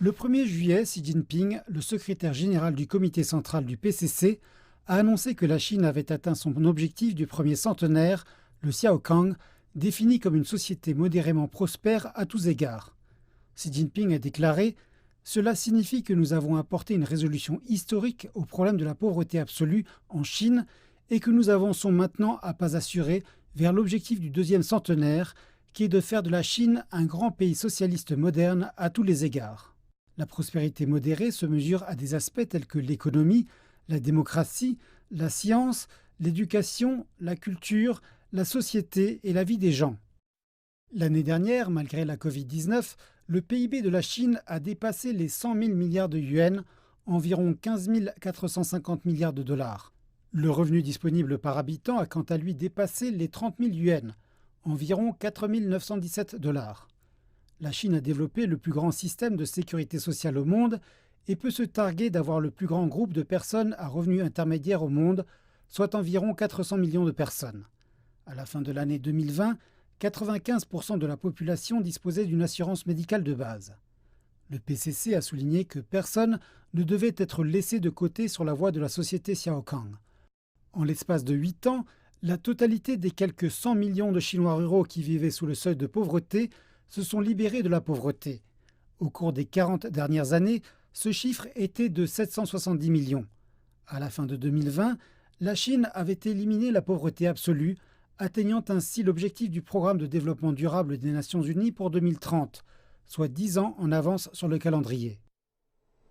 Le 1er juillet, Xi Jinping, le secrétaire général du comité central du PCC, a annoncé que la Chine avait atteint son objectif du premier centenaire, le Xiaokang, défini comme une société modérément prospère à tous égards. Xi Jinping a déclaré : cela signifie que nous avons apporté une résolution historique au problème de la pauvreté absolue en Chine et que nous avançons maintenant à pas assurés vers l'objectif du deuxième centenaire, qui est de faire de la Chine un grand pays socialiste moderne à tous les égards. La prospérité modérée se mesure à des aspects tels que l'économie, la démocratie, la science, l'éducation, la culture, la société et la vie des gens. L'année dernière, malgré la Covid-19, le PIB de la Chine a dépassé les 100 000 milliards de yuans, environ 15 450 milliards de dollars. Le revenu disponible par habitant a quant à lui dépassé les 30 000 yuans, environ 4 917 dollars. La Chine a développé le plus grand système de sécurité sociale au monde et peut se targuer d'avoir le plus grand groupe de personnes à revenus intermédiaires au monde, soit environ 400 millions de personnes. À la fin de l'année 2020, 95% de la population disposait d'une assurance médicale de base. Le PCC a souligné que personne ne devait être laissé de côté sur la voie de la société Xiaokang. En l'espace de 8 ans, la totalité des quelques 100 millions de Chinois ruraux qui vivaient sous le seuil de pauvreté se sont libérés de la pauvreté. Au cours des 40 dernières années, ce chiffre était de 770 millions. À la fin de 2020, la Chine avait éliminé la pauvreté absolue, atteignant ainsi l'objectif du programme de développement durable des Nations Unies pour 2030, soit 10 ans en avance sur le calendrier.